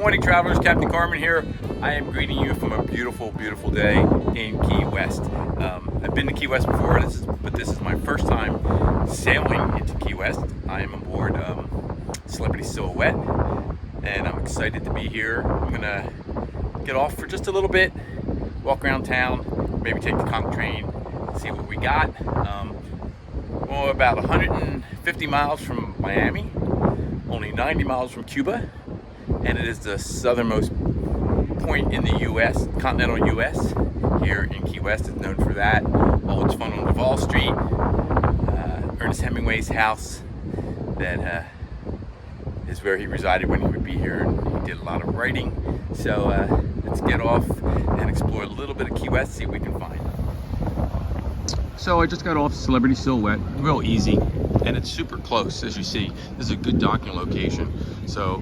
morning, travelers. Captain Carmen here. I am greeting you from a beautiful, beautiful day in Key West. I've been to Key West before, but this is my first time sailing into Key West. I am aboard Celebrity Silhouette, and I'm excited to be here. I'm gonna get off for just a little bit, walk around town, maybe take the Conch train, see what we got. Well, about 150 miles from Miami, only 90 miles from Cuba, and it is the southernmost point in the U.S., continental U.S. Here in Key West. It's known for that. All its fun on Duval Street, Ernest Hemingway's house, that is where he resided when he would be here, and he did a lot of writing. So let's get off and explore a little bit of Key West, see what we can find. So I just got off Celebrity Silhouette, real easy, and it's super close. As you see, this is a good docking location. So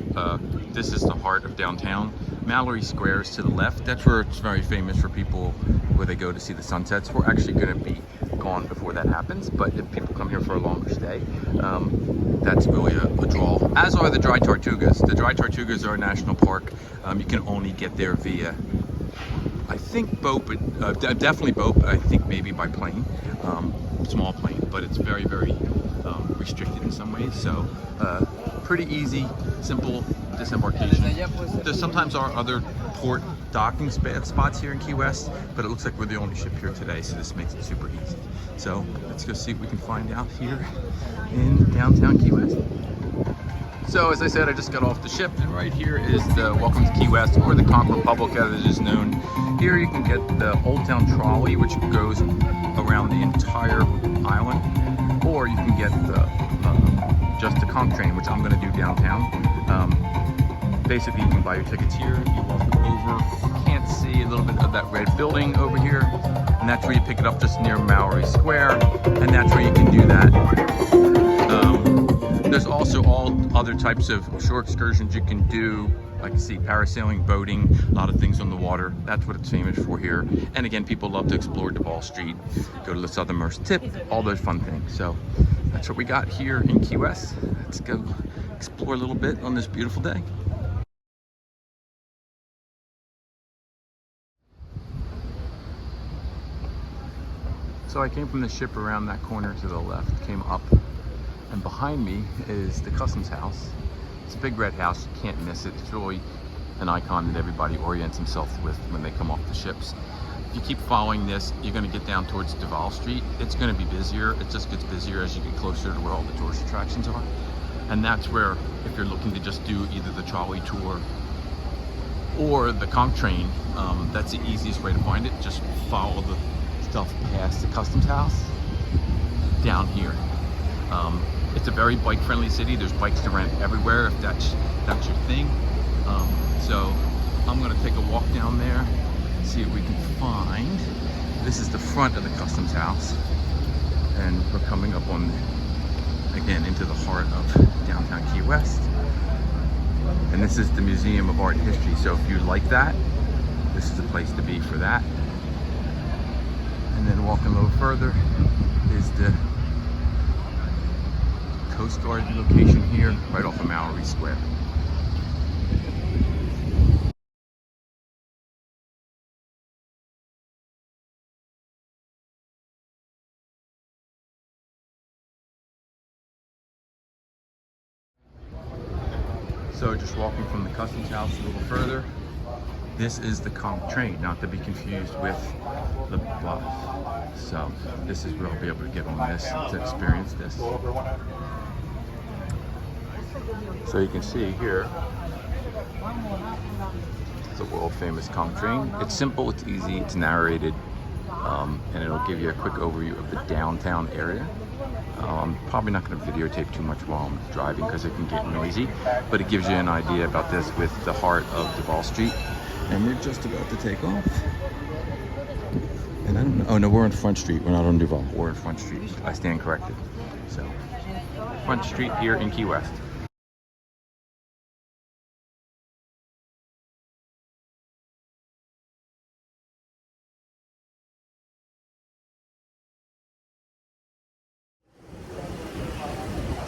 this is the heart of downtown. Mallory Square is to the left. That's where it's very famous for people where they go to see the sunsets. We're actually going to be gone before that happens, but if people come here for a longer stay, that's really a draw. As are the Dry Tortugas. The Dry Tortugas are a national park. You can only get there via, I think, boat, but definitely boat. I think maybe by plane, small plane, but it's very, very restricted in some ways. So pretty easy, simple disembarkation. There sometimes are other port docking spots here in Key West, but it looks like we're the only ship here today, so this makes it super easy. So let's go see what we can find out here in downtown Key West. So as I said, I just got off the ship, and right here is the Welcome to Key West, or the Conch Republic as it is known. Here you can get the Old Town Trolley, which goes around the entire island, or you can get just the Conch train, which I'm going to do downtown. Basically, you can buy your tickets here, you walk over, you can't see a little bit of that red building over here, and that's where you pick it up just near Mallory Square, and that's where you can do that. There's also all other types of shore excursions you can do, like you see, parasailing, boating, a lot of things on the water. That's what it's famous for here. And again, people love to explore Duval Street, go to the Southernmost tip, all those fun things. So that's what we got here in Key West. Let's go explore a little bit on this beautiful day. So I came from the ship around that corner to the left, came up, and behind me is the customs house. It's a big red house, you can't miss it. It's really an icon that everybody orients himself with when they come off the ships. If you keep following this, you're gonna get down towards Duval Street. It's gonna be busier. It just gets busier as you get closer to where all the tourist attractions are. And that's where, if you're looking to just do either the trolley tour or the Conch train, that's the easiest way to find it. Just follow the stuff past the customs house down here. It's a very bike-friendly city. There's bikes to rent everywhere if that's your thing. So I'm gonna take a walk down there, see what we can find. This is the front of the customs house, and we're coming up on, again, into the heart of downtown Key West. And this is the Museum of Art and History. So if you like that, this is the place to be for that. And then walking a little further is the Coast Guard location here, right off of Mallory Square. So just walking from the customs house a little further, this is the Conch train, not to be confused with the bus. So this is where I'll be able to get on this to experience this. So you can see here, the world famous Conch train. It's simple, it's easy, it's narrated, and it'll give you a quick overview of the downtown area. I'm probably not going to videotape too much while I'm driving because it can get noisy, but it gives you an idea about this with the heart of Duval Street. And we're just about to take off. And I don't know, oh no, we're on Front Street, we're not on Duval, we're on Front Street. I stand corrected. So, Front Street here in Key West.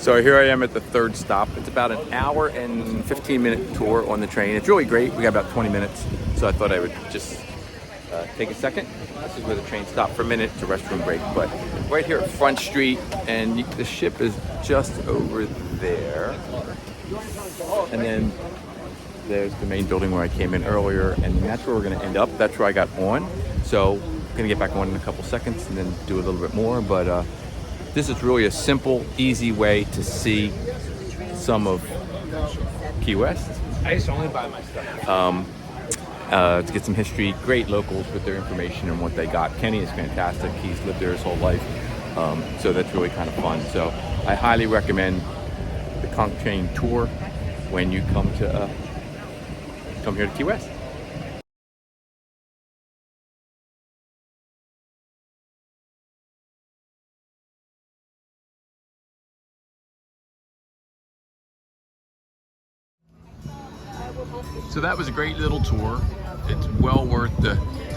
So here I am at the third stop. It's about an hour and 15-minute tour on the train. It's really great. We got about 20 minutes, so I thought I would just take a second. This is where the train stopped for a minute to restroom break. But right here at Front Street, and the ship is just over there. And then there's the main building where I came in earlier, and that's where we're going to end up. That's where I got on. So I'm going to get back on in a couple seconds and then do a little bit more. But this is really a simple, easy way to see some of Key West. I used to only buy my stuff. To get some history, great locals with their information and what they got. Kenny is fantastic. He's lived there his whole life. So that's really kind of fun. So I highly recommend the Conch Nation tour when you come here to Key West. So that was a great little tour. It's well worth the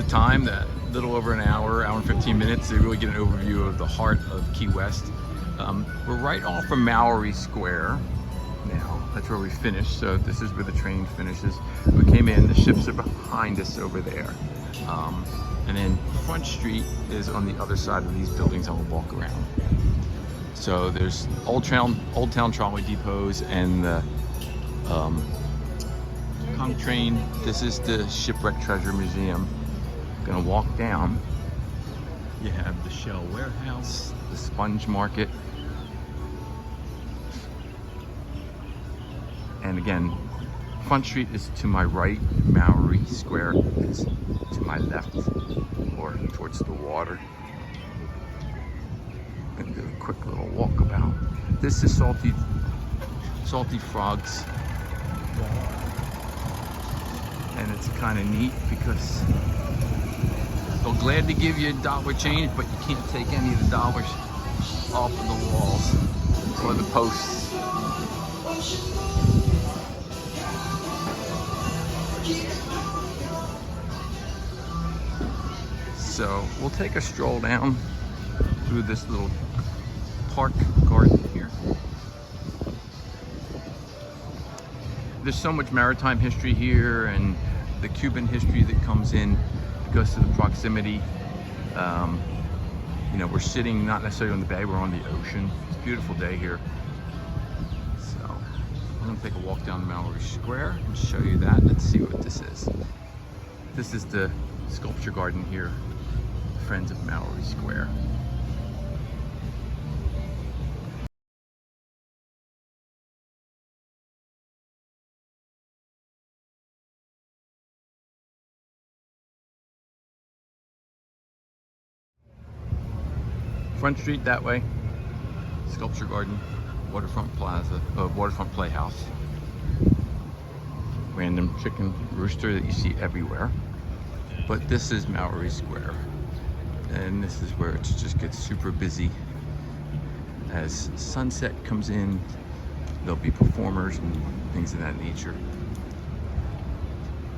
time, that little over an hour and 15 minutes to really get an overview of the heart of Key West. We're right off from Mallory Square now. That's where we finished. So this is where the train finishes. We came in, the ships are behind us over there. And then Front Street is on the other side of these buildings. I will walk around. So there's Old Town Trolley Depots and the Conch Train. This is the Shipwreck Treasure Museum. Gonna walk down. You have the Shell Warehouse, the Sponge Market, and again, Front Street is to my right, Mallory Square is to my left, or towards the water. Gonna do a quick little walkabout. This is Salty Frogs. And it's kind of neat because they'll gladly give you a dollar change, but you can't take any of the dollars off of the walls or the posts. So we'll take a stroll down through this little park garden here. There's so much maritime history here, and the Cuban history that comes in because of the proximity. You know, we're sitting not necessarily on the bay, we're on the ocean. It's a beautiful day here. So I'm gonna take a walk down Mallory Square and show you that. Let's see what this is. This is the sculpture garden here, Friends of Mallory Square. Front Street that way, Sculpture Garden, Waterfront Plaza, Waterfront Playhouse. Random chicken rooster that you see everywhere. But this is Mallory Square. And this is where it just gets super busy. As sunset comes in, there'll be performers and things of that nature.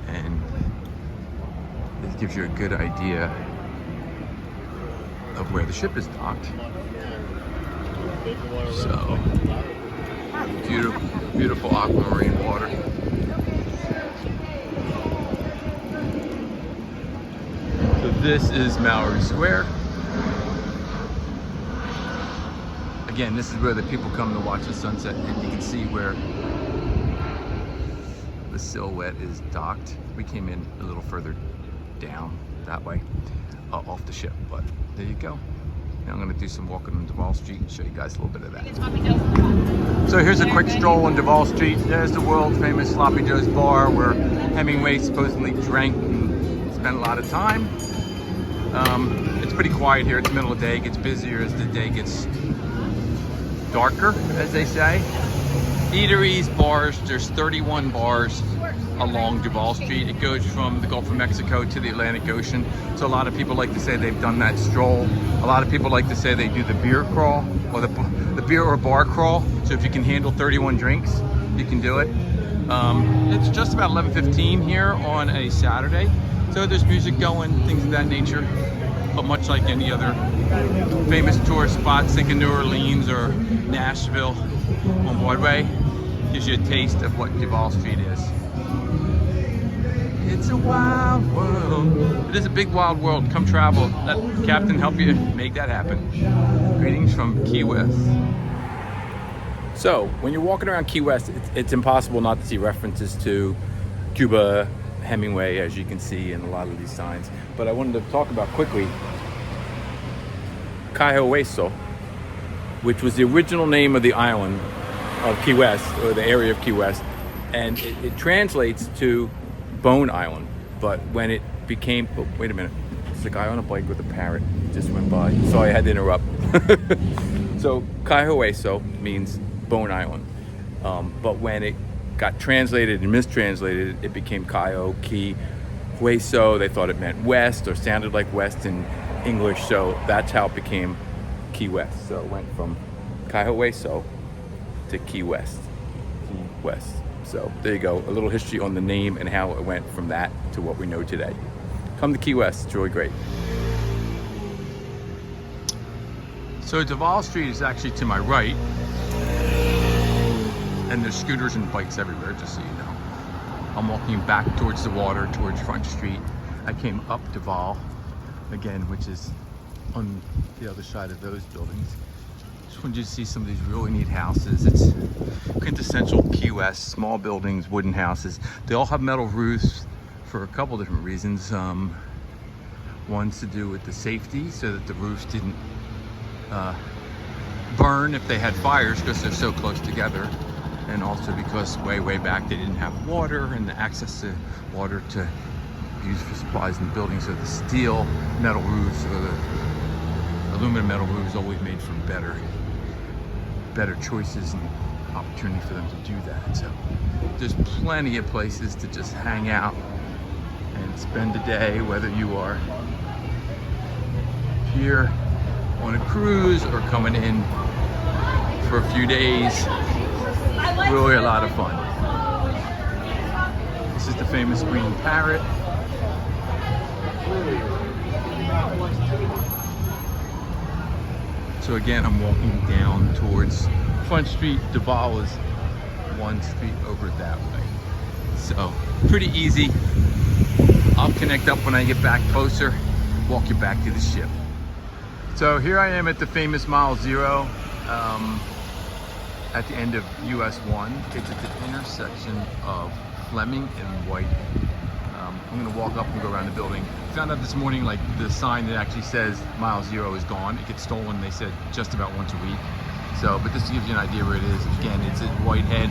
And it gives you a good idea of where the ship is docked. So, beautiful aquamarine water. So this is Mallory Square. Again, this is where the people come to watch the sunset, and you can see where the silhouette is docked. We came in a little further down that way. Off the ship, but there you go. Now I'm going to do some walking on Duval Street and show you guys a little bit of that. So here's a quick stroll on Duval Street. There's the world famous Sloppy Joe's bar where Hemingway supposedly drank and spent a lot of time. It's pretty quiet here. It's the middle of the day. It gets busier as the day gets darker, as they say. Eateries, bars, there's 31 bars along Duval Street. It goes from the Gulf of Mexico to the Atlantic Ocean. So a lot of people like to say they've done that stroll. A lot of people like to say they do the beer crawl or the beer or bar crawl. So if you can handle 31 drinks, you can do it. It's just about 11:15 here on a Saturday. So there's music going, things of that nature. But much like any other famous tourist spots, think of New Orleans or Nashville, on Broadway. Gives you a taste of what Duval Street is. It's a wild world. It is a big wild world. Come travel. Let Captain help you make that happen. Greetings from Key West. So, when you're walking around Key West, it's impossible not to see references to Cuba, Hemingway, as you can see in a lot of these signs. But I wanted to talk about quickly Cayo Hueso, which was the original name of the island of Key West, or the area of Key West, and it translates to Bone Island. But when it became, oh, wait a minute, there's a guy on a bike with a parrot just went by. Sorry, I had to interrupt. So Cayo Hueso means Bone Island, but when it got translated and mistranslated, it became Cayo Key Hueso. They thought it meant west or sounded like west in English, so that's how it became Key West. So it went from Cayo Hueso to Key West. Key West. So there you go, a little history on the name and how it went from that to what we know today. Come to Key West, it's really great. So Duval Street is actually to my right, and there's scooters and bikes everywhere, just so you know. I'm walking back towards the water, towards Front Street. I came up Duval again, which is on the other side of those buildings. Just wanted you to see some of these really neat houses. It's quintessential Key West, small buildings, wooden houses. They all have metal roofs for a couple different reasons. One's to do with the safety, so that the roofs didn't burn if they had fires, because they're so close together. And also because way back they didn't have water and access to water to use for supplies in the building. So the steel metal roofs or the aluminum metal roofs always made for better choices and opportunity for them to do that. So there's plenty of places to just hang out and spend a day, whether you are here on a cruise or coming in for a few days. Really a lot of fun. This is the famous green parrot. So again, I'm walking down towards Front Street. Duval is one street over that way. So pretty easy. I'll connect up when I get back closer, walk you back to the ship. So here I am at the famous Mile Zero. At the end of US 1. It's at the intersection of Fleming and White. I'm gonna walk up and go around the building. Found out this morning, like, the sign that actually says Mile Zero is gone. It gets stolen, they said, just about once a week. So, but this gives you an idea where it is. Again, it's at Whitehead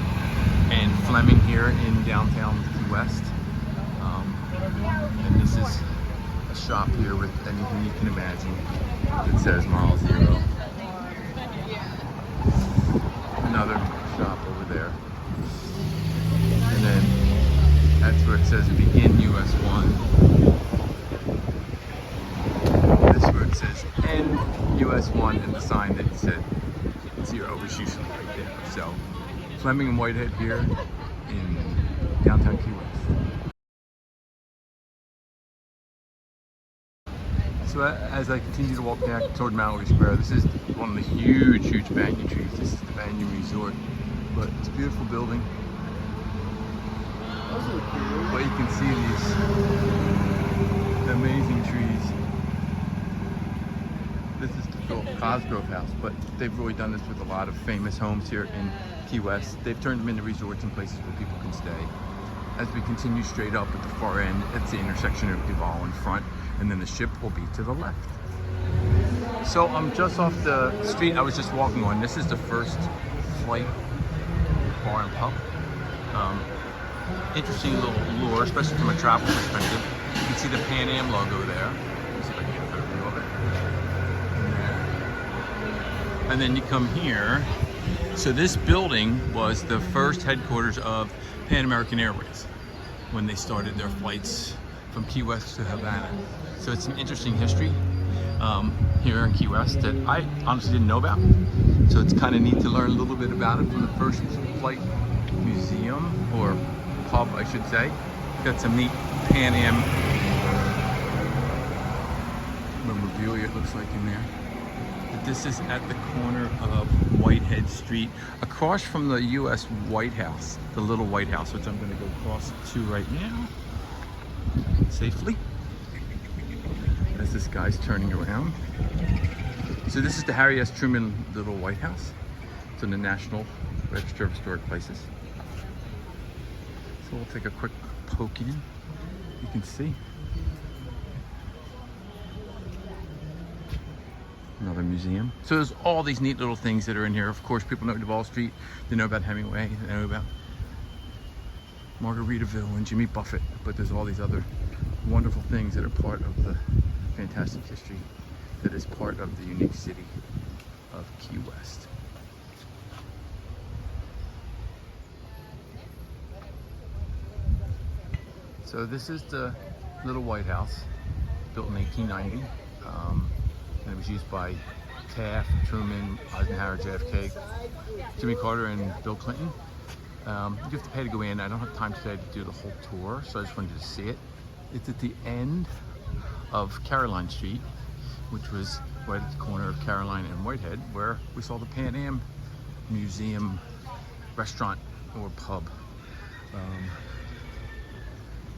and Fleming here in downtown Key West. And this is a shop here with anything you can imagine that says Mile Zero. Another shop over there, and then that's where it says begin US 1. This is where it says end US 1, and the sign that said 0 was usually right there. So Fleming and Whitehead here in downtown Key West. So as I continue to walk back toward Mallory Square, this is one of the huge banyan trees. This is the Banyan Resort, but it's a beautiful building. But you can see these amazing trees. This is the Philip Cosgrove house, but they've really done this with a lot of famous homes here in Key West. They've turned them into resorts and places where people can stay. As we continue straight up at the far end, it's the intersection of Duval in front, and then the ship will be to the left. So I'm just off the street I was just walking on. This is the first flight bar and pub. Interesting little lure, especially from a travel perspective. You can see the Pan Am logo there. Let's see if I can get a better view of it. And then you come here. So this building was the first headquarters of Pan American Airways when they started their flights from Key West to Havana. So it's an interesting history here in Key West that I honestly didn't know about. So it's kind of neat to learn a little bit about it from the first flight museum, or pub I should say. Got some neat Pan Am memorabilia, it looks like, in there. but this is at the corner of Whitehead Street, across from the U.S. White House, the little White House, which I'm going to go across to right now, safely, as this guy's turning around. So this is the Harry S. Truman little White House. It's in the National Register of Historic Places. So we'll take a quick poke in. You can see another museum. So there's all these neat little things that are in here. Of course, people know Duval Street. They know about Hemingway. They know about Margaritaville and Jimmy Buffett. But there's all these other wonderful things that are part of the fantastic history that is part of the unique city of Key West. So this is the little White House, built in 1890. And it was used by Taft, Truman, Eisenhower, JFK, Jimmy Carter, and Bill Clinton. You have to pay to go in. I don't have time today to do the whole tour, so I just wanted you to see it. It's at the end of Caroline Street, which was right at the corner of Caroline and Whitehead, where we saw the Pan Am Museum restaurant or pub.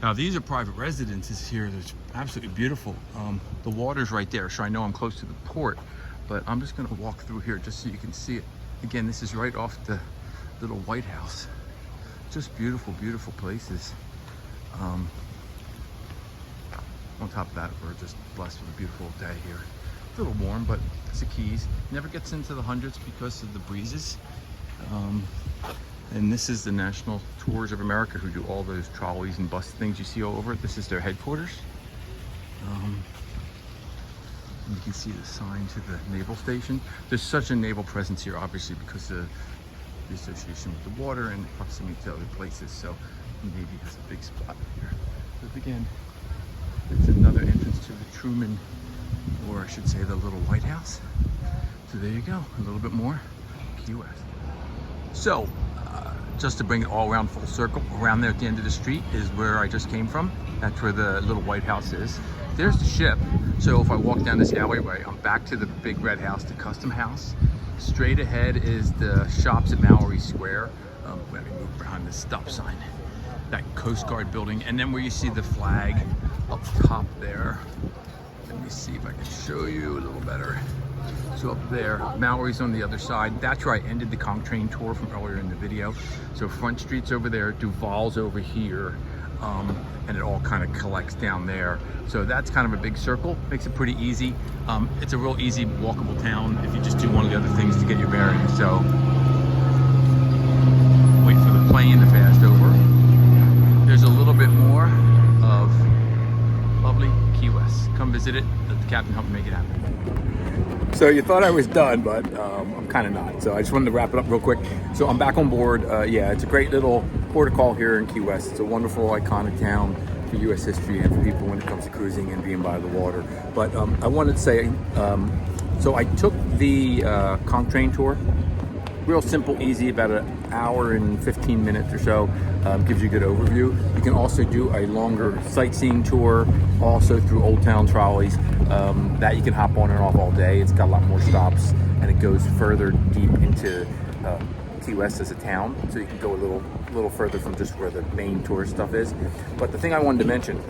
Now these are private residences here. They're absolutely beautiful. The water's right there, so I know I'm close to the port, but I'm just gonna walk through here just so you can see it. Again, this is right off the little White House. Just beautiful, beautiful places. On top of that, we're just blessed with a beautiful day here. A little warm, but it's the Keys. Never gets into the hundreds because of the breezes. And this is the National Tours of America, who do all those trolleys and bus things you see all over it. This is their headquarters. And you can see the sign to the Naval Station. There's such a naval presence here, obviously, because of the association with the water and proximity to other places. So the Navy has a big spot here. But again, it's another entrance to the Truman, or I should say the little White House. So there you go, a little bit more Key West. So, just to bring it all around full circle, around there at the end of the street is where I just came from. That's where the little White House is. There's the ship. So if I walk down this alleyway, I'm back to the big red house, the Custom House. Straight ahead is the shops at Mallory Square. Let me move behind this stop sign. That Coast Guard building. And then where you see the flag up top there. Let me see if I can show you a little better. So up there, Mallory's on the other side. That's where I ended the Conch train tour from earlier in the video. So Front Street's over there, Duval's over here, and it all kind of collects down there. So that's kind of a big circle, makes it pretty easy. It's a real easy walkable town if you just do one of the other things to get your bearings. So wait for the plane to pass over. There's a little bit more of lovely Key West. Come visit it, let the captain help you make it happen. So you thought I was done, but I'm kind of not. So I just wanted to wrap it up real quick. So I'm back on board. Yeah, it's a great little port of call here in Key West. It's a wonderful, iconic town for U.S. history and for people when it comes to cruising and being by the water. But I wanted to say, so I took the Conch train tour. Real simple, easy, about an hour and 15 minutes or so. Gives you a good overview. You can also do a longer sightseeing tour, also through Old Town trolleys. That you can hop on and off all day. It's got a lot more stops, and it goes further deep into Key West as a town, so you can go a little further from just where the main tourist stuff is. But the thing I wanted to mention,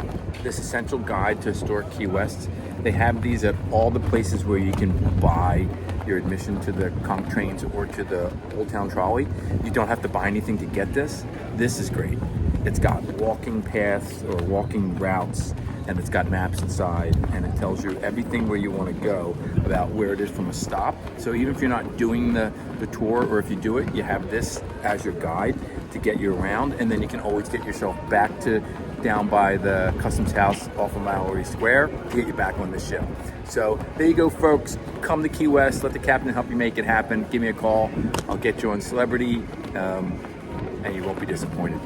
this Essential Guide to Historic Key West, they have these at all the places where you can buy your admission to the Conch trains or to the Old Town trolley. You don't have to buy anything to get this. This is great. It's got walking paths or walking routes, and it's got maps inside, and it tells you everything where you want to go about where it is from a stop. So even if you're not doing the tour, or if you do it, you have this as your guide to get you around, and then you can always get yourself back to down by the Customs House off of Mallory Square to get you back on the ship. So there you go, folks. Come to Key West. Let the captain help you make it happen. Give me a call. I'll get you on Celebrity, and you won't be disappointed.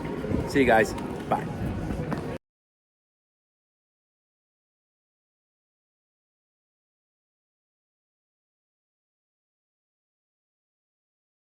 See you guys. Bye.